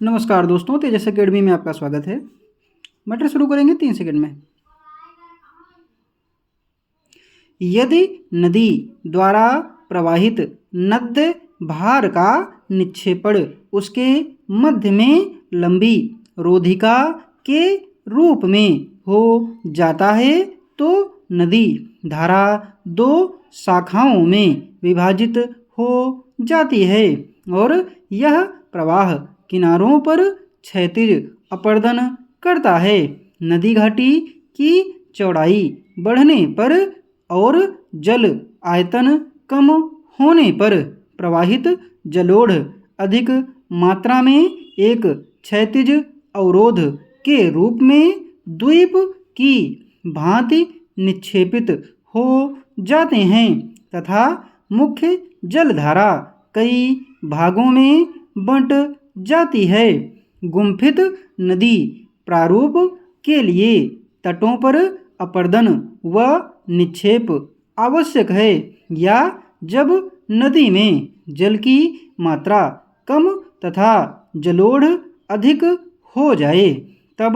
नमस्कार दोस्तों, तेजस एकेडमी में आपका स्वागत है। मैटर शुरू करेंगे 3 सेकंड में। यदि नदी द्वारा प्रवाहित नद्य भार का निक्षेपण उसके मध्य में लंबी रोधिका के रूप में हो जाता है तो नदी धारा 2 शाखाओं में विभाजित हो जाती है और यह प्रवाह किनारों पर क्षैतिज अपर्दन करता है। नदी घाटी की चौड़ाई बढ़ने पर और जल आयतन कम होने पर प्रवाहित जलोढ़ अधिक मात्रा में एक क्षैतिज अवरोध के रूप में द्वीप की भांति निक्षेपित हो जाते हैं तथा मुख्य जलधारा कई भागों में बंट जाती है। गुम्फित नदी प्रारूप के लिए तटों पर अपर्दन व निक्षेप आवश्यक है या जब नदी में जल की मात्रा कम तथा जलोढ़ अधिक हो जाए तब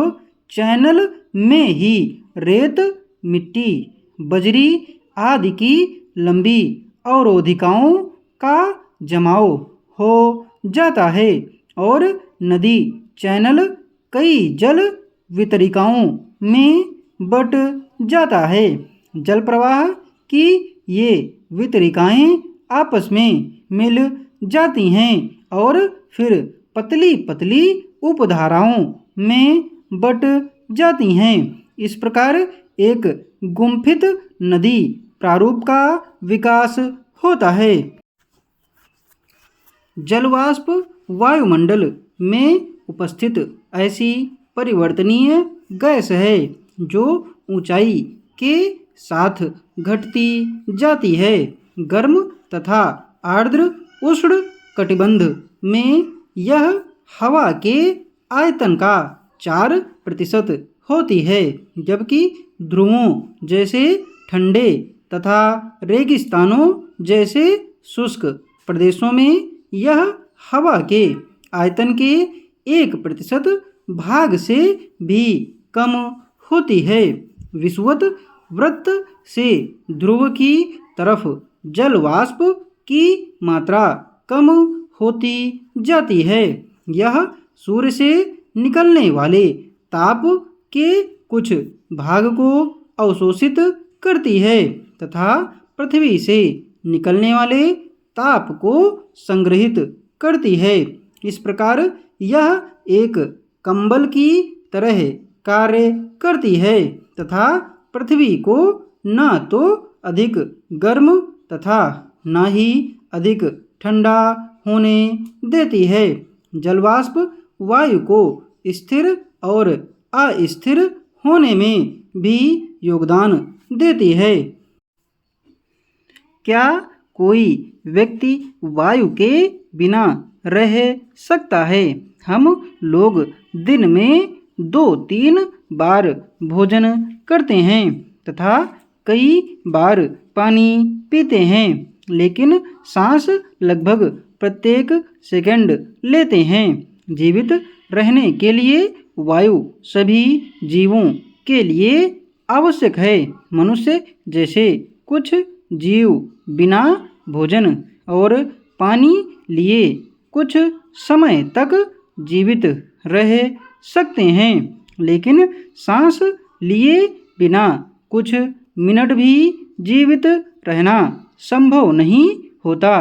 चैनल में ही रेत, मिट्टी, बजरी आदि की लंबी अवरोधिकाओं का जमाव हो जाता है और नदी चैनल कई जल वितरिकाओं में बट जाता है। जल प्रवाह की ये वितरिकाएं आपस में मिल जाती हैं और फिर पतली पतली उपधाराओं में बट जाती हैं। इस प्रकार एक गुम्फित नदी प्रारूप का विकास होता है। जलवाष्प वायुमंडल में उपस्थित ऐसी परिवर्तनीय गैस है जो ऊंचाई के साथ घटती जाती है। गर्म तथा आर्द्र उष्ण कटिबंध में यह हवा के आयतन का 4% होती है जबकि ध्रुवों जैसे ठंडे तथा रेगिस्तानों जैसे शुष्क प्रदेशों में यह हवा के आयतन के 1% भाग से भी कम होती है। विषुवत वृत्त से ध्रुव की तरफ जल वाष्प की मात्रा कम होती जाती है। यह सूर्य से निकलने वाले ताप के कुछ भाग को अवशोषित करती है तथा पृथ्वी से निकलने वाले ताप को संग्रहित करती है। इस प्रकार यह एक कंबल की तरह कार्य करती है तथा पृथ्वी को न तो अधिक गर्म तथा न ही अधिक ठंडा होने देती है। जलवाष्प वायु को स्थिर और अस्थिर होने में भी योगदान देती है। क्या कोई व्यक्ति वायु के बिना रह सकता है? हम लोग दिन में 2-3 बार भोजन करते हैं तथा कई बार पानी पीते हैं, लेकिन सांस लगभग प्रत्येक सेकंड लेते हैं। जीवित रहने के लिए वायु सभी जीवों के लिए आवश्यक है। मनुष्य जैसे कुछ जीव बिना भोजन और पानी लिए कुछ समय तक जीवित रह सकते हैं, लेकिन सांस लिए बिना कुछ मिनट भी जीवित रहना संभव नहीं होता।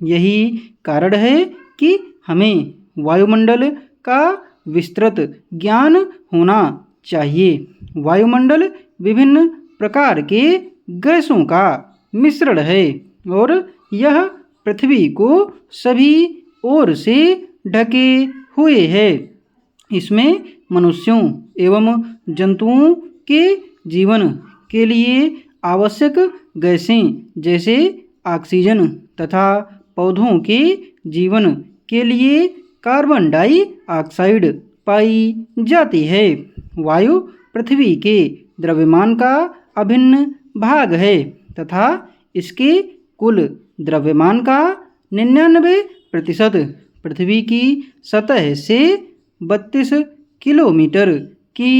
यही कारण है कि हमें वायुमंडल का विस्तृत ज्ञान होना चाहिए। वायुमंडल विभिन्न प्रकार के गैसों का मिश्रण है और यह पृथ्वी को सभी ओर से ढके हुए है। इसमें मनुष्यों एवं जंतुओं के जीवन के लिए आवश्यक गैसें जैसे ऑक्सीजन तथा पौधों के जीवन के लिए कार्बन डाइऑक्साइड पाई जाती है। वायु पृथ्वी के द्रव्यमान का अभिन्न भाग है तथा इसके कुल द्रव्यमान का 99% पृथ्वी की सतह से 32 किलोमीटर की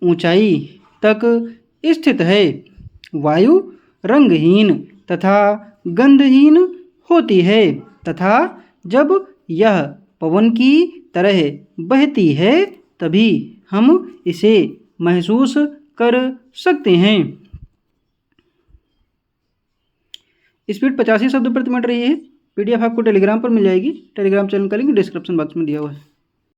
ऊंचाई तक स्थित है। वायु रंगहीन तथा गंधहीन होती है तथा जब यह पवन की तरह बहती है तभी हम इसे महसूस कर सकते हैं। स्पीड 85 शब्द प्रति मिनट रही है। PDF आपको टेलीग्राम पर मिल जाएगी। टेलीग्राम चैनल का लिंक डिस्क्रिप्शन बॉक्स में दिया हुआ है।